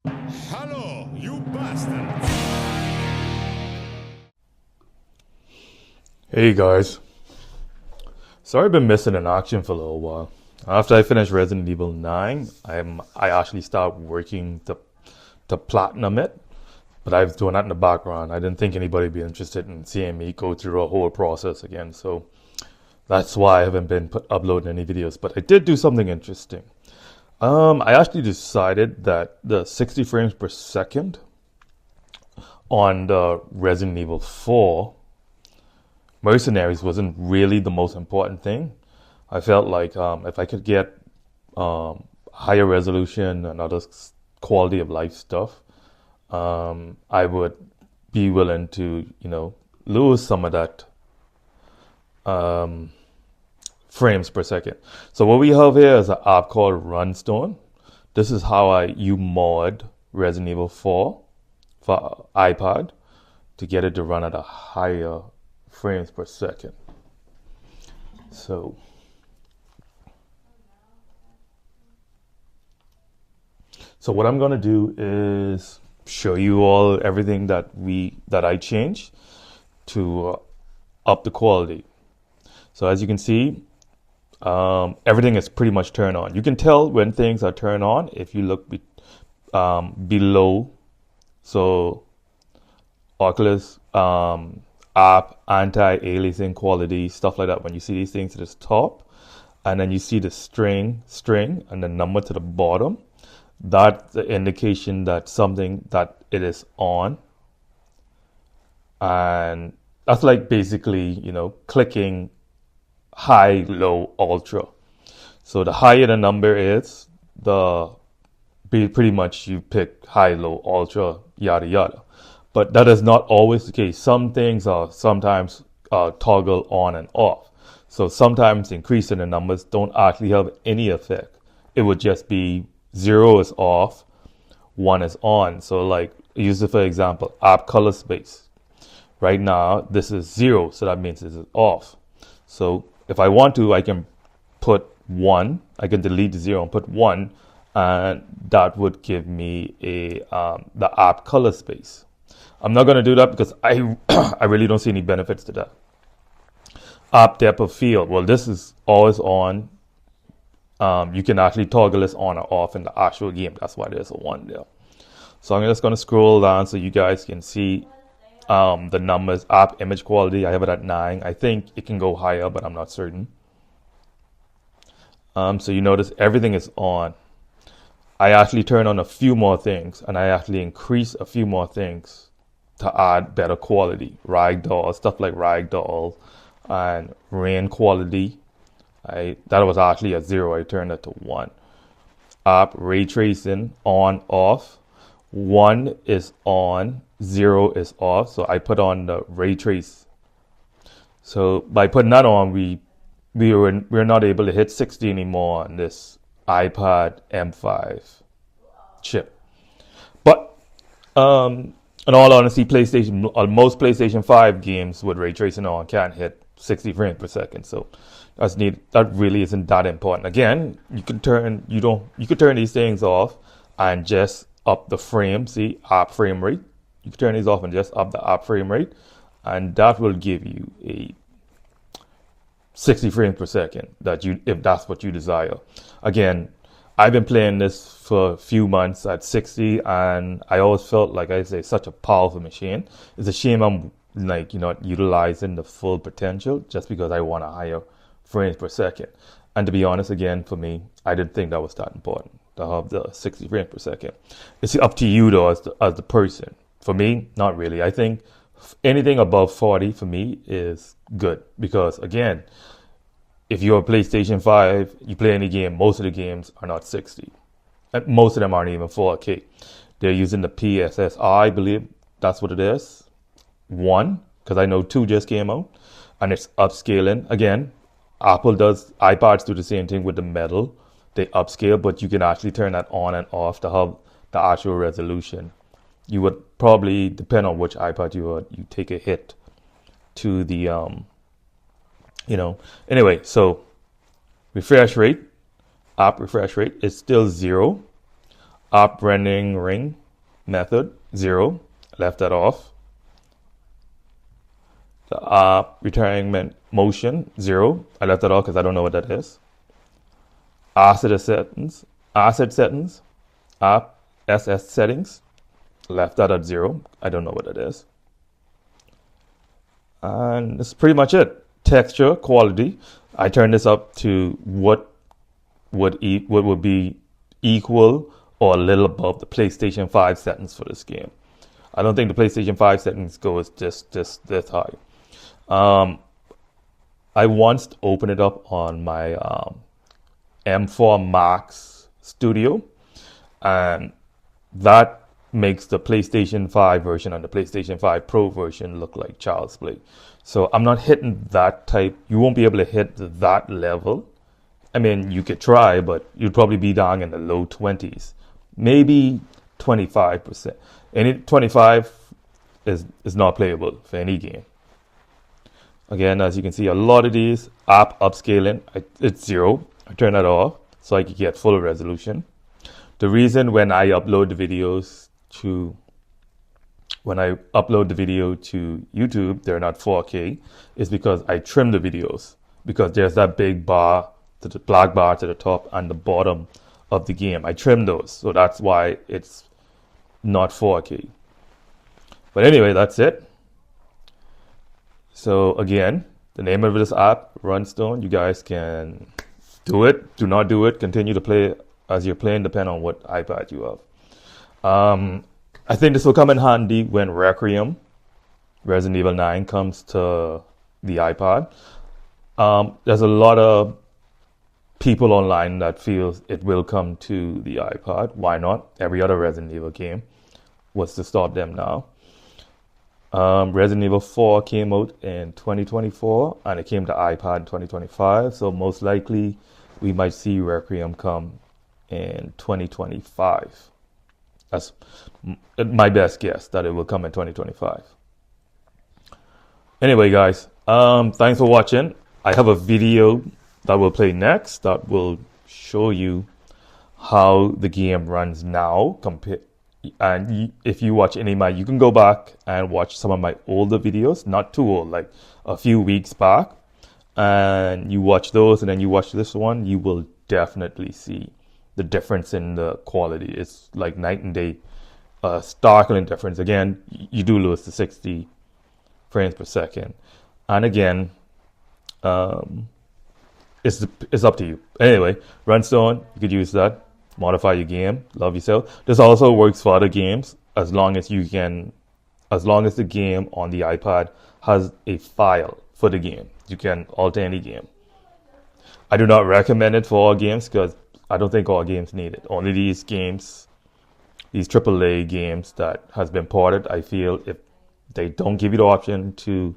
Hello, you bastards! Hey guys, sorry I've been missing in action for a little while. After I finished Resident Evil 9, I actually started working to platinum it, but I was doing that in the background. I didn't think anybody would be interested in seeing me go through a whole process again, so that's why I haven't been uploading any videos. But I did do something interesting. I actually decided that the 60 frames per second on the Resident Evil 4 Mercenaries wasn't really the most important thing. I felt like if I could get higher resolution and other quality of life stuff, I would be willing to, lose some of that frames per second. So what we have here is an app called Runstone. This is how you mod Resident Evil 4 for iPad to get it to run at a higher frames per second. So what I'm gonna do is show you all everything that I changed to up the quality. So as you can see, everything is pretty much turned on. You can tell when things are turned on if you look below. So Oculus app, anti-aliasing quality, stuff like that. When you see these things at the top, and then you see the string, and the number to the bottom, that's the indication that something that it is on. And that's like basically, clicking high, low, ultra. So the higher the number is, pretty much you pick high, low, ultra, yada yada. But that is not always the case. Some things are sometimes toggle on and off. So sometimes increasing the numbers don't actually have any effect. It would just be 0 is off, 1 is on. So like use it for example, app color space. Right now this is 0, so that means this is off. So if I want to, I can put 1. I can delete the 0 and put 1, and that would give me the app color space. I'm not going to do that because I I really don't see any benefits to that. App depth of field. Well, this is always on. You can actually toggle this on or off in the actual game. That's why there's a 1 there. So I'm just going to scroll down so you guys can see the numbers. App image quality, I have it at 9. I think it can go higher, but I'm not certain. So you notice everything is on. I actually turn on a few more things, and I actually increase a few more things to add better quality. Ragdoll, stuff like ragdoll and rain quality. That was actually a 0. I turned it to 1. App ray tracing on, off. 1 is on, 0 is off. So I put on the ray trace. So by putting that on, we're not able to hit 60 anymore on this iPad M5 chip. But in all honesty, most PlayStation 5 games with ray tracing on can't hit 60 frames per second. So that really isn't that important. Again, you could turn these things off and just up the frame, see app frame rate. You can turn these off and just up the app frame rate, and that will give you a 60 frames per second if that's what you desire. Again, I've been playing this for a few months at 60, and I always felt like I say such a powerful machine. It's a shame I'm like not utilizing the full potential just because I want a higher frames per second. And to be honest, again, for me, I didn't think that was that important to have the 60 frames per second. It's up to you though, as the person. For me, not really. I think anything above 40 for me is good because again, if you're a PlayStation 5, you play any game, most of the games are not 60. And most of them aren't even 4K. They're using the PSSI, I believe that's what it is. 1, because I know 2 just came out, and it's upscaling. Again, iPads do the same thing with the metal. They upscale, but you can actually turn that on and off to have the actual resolution. You would probably, depend on which iPad you take a hit to the anyway, so refresh rate, app refresh rate is still 0. App rendering method, 0. I left that off. The app returning motion, 0. I left that off because I don't know what that is. Asset settings, app SS settings, left that at 0. I don't know what that is. And that's pretty much it. Texture quality, I turned this up to what would be equal or a little above the PlayStation 5 settings for this game. I don't think the PlayStation 5 settings goes just this high. I once opened it up on my M4 Max Studio, and that makes the PlayStation 5 version and the PlayStation 5 Pro version look like child's play. So I'm not hitting that type. You won't be able to hit that level. I mean, you could try, but you'd probably be down in the low 20s, maybe 25%. And 25 is not playable for any game. Again, as you can see, a lot of these app upscaling, it's 0. I turn that off so I can get full resolution. The reason when I upload the video to YouTube, they're not 4K, is because I trim the videos, because there's that big bar, the black bar to the top and the bottom of the game. I trim those, so that's why it's not 4K. But anyway, that's it. So again, the name of this app, Runstone. You guys can do it, do not do it, continue to play as you're playing, depending on what iPad you have. I think this will come in handy when Resident Evil 9 comes to the iPad. There's a lot of people online that feels it will come to the iPad. Why not? Every other Resident Evil game. What's to stop them now? Resident Evil 4 came out in 2024 and it came to iPad in 2025. So most likely we might see Requiem come in 2025. That's my best guess, that it will come in 2025. Anyway, guys, thanks for watching. I have a video that will play next that will show you how the game runs now. And if you watch any of my, you can go back and watch some of my older videos, not too old, like a few weeks back, and you watch those and then you watch this one, you will definitely see the difference in the quality. It's like night and day, startling difference. Again, you do lose to 60 frames per second, and again, it's up to you. Anyway, Runstone, you could use that, modify your game, love yourself. This also works for other games as long as the game on the iPad has a file for the game. You can alter any game. I do not recommend it for all games because I don't think all games need it. Only these games, these AAA games that has been ported, I feel if they don't give you the option to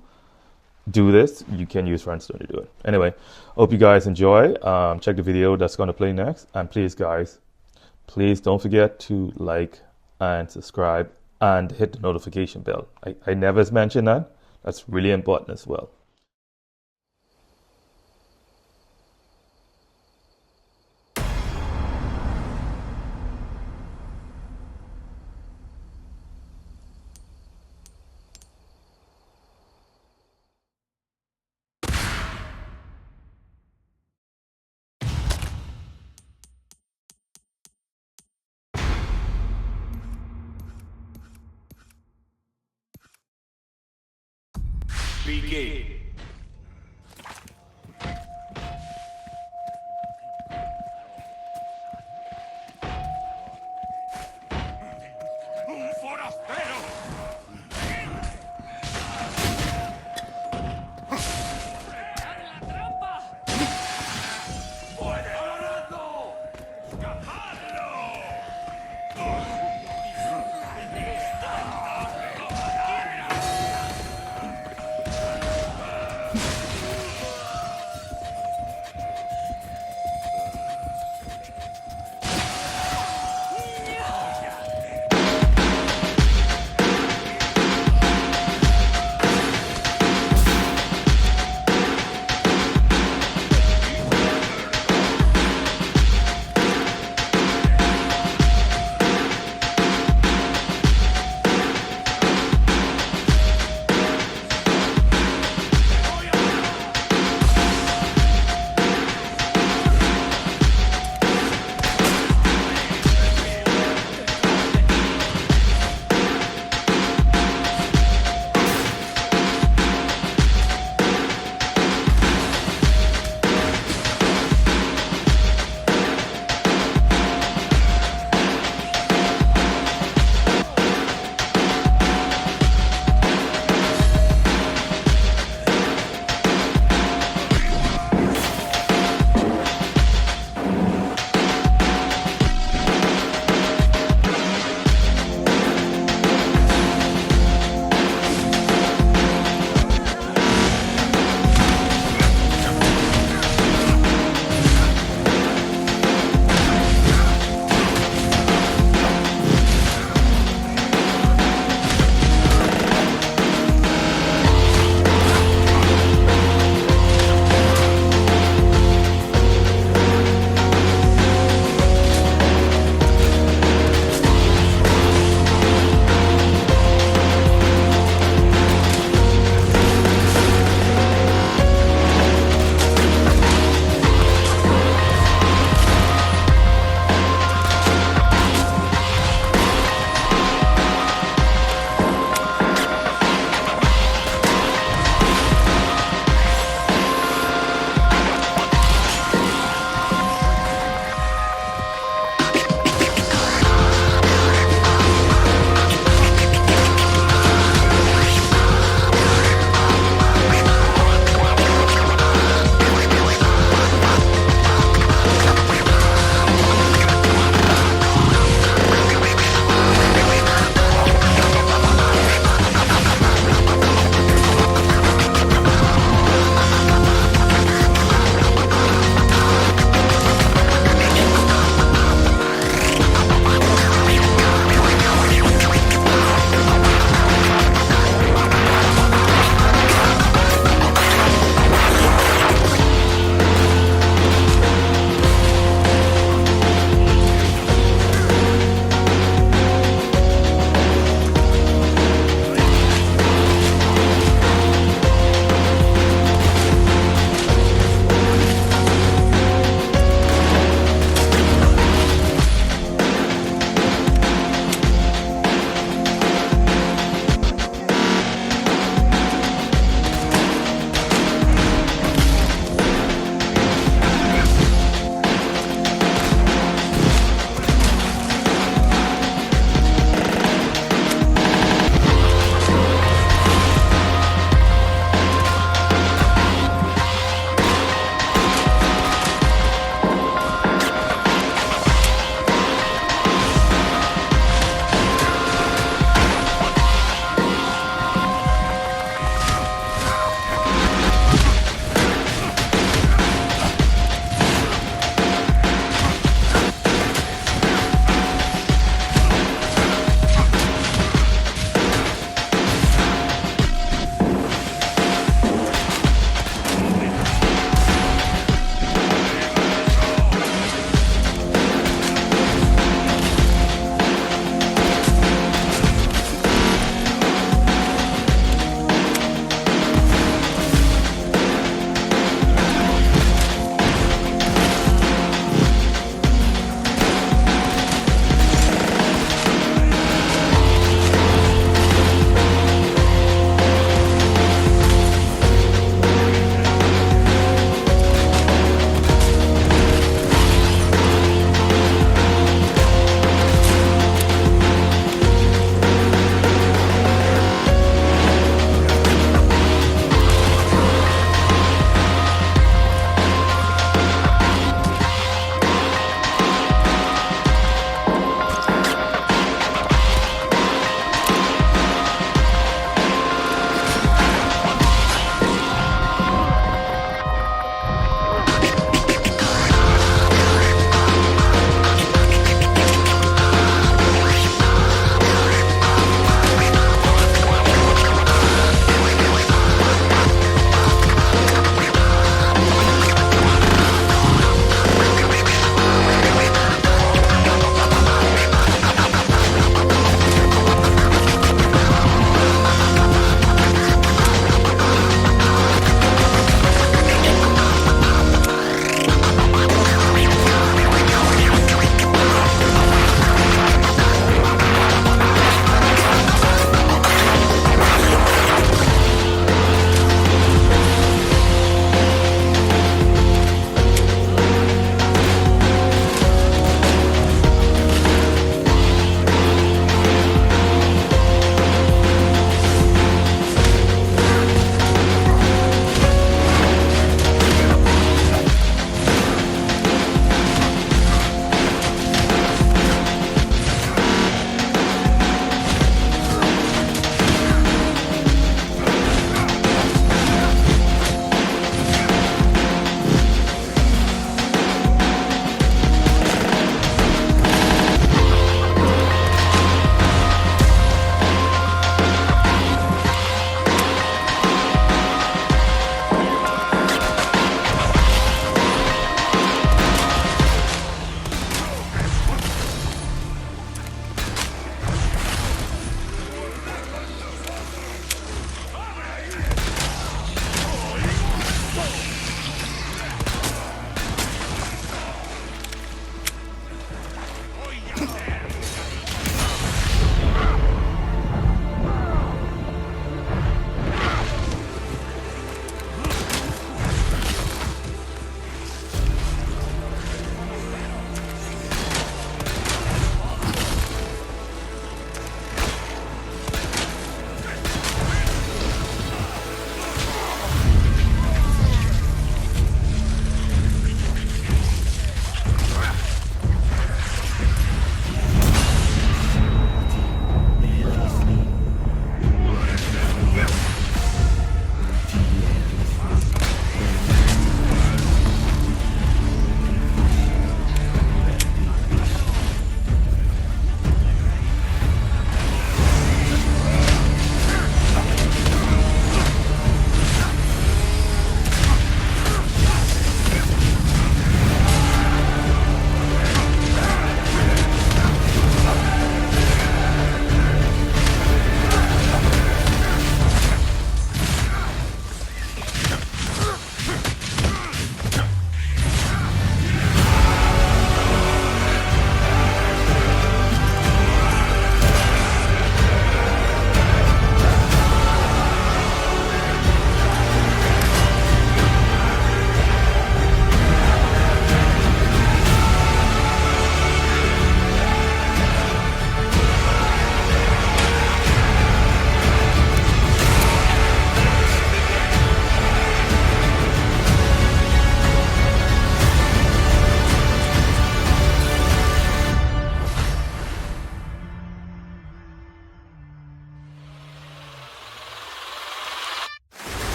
do this, you can use Runstone to do it. Anyway, hope you guys enjoy. Check the video that's going to play next. And please, guys, please don't forget to like and subscribe and hit the notification bell. I never mentioned that. That's really important as well. Begin.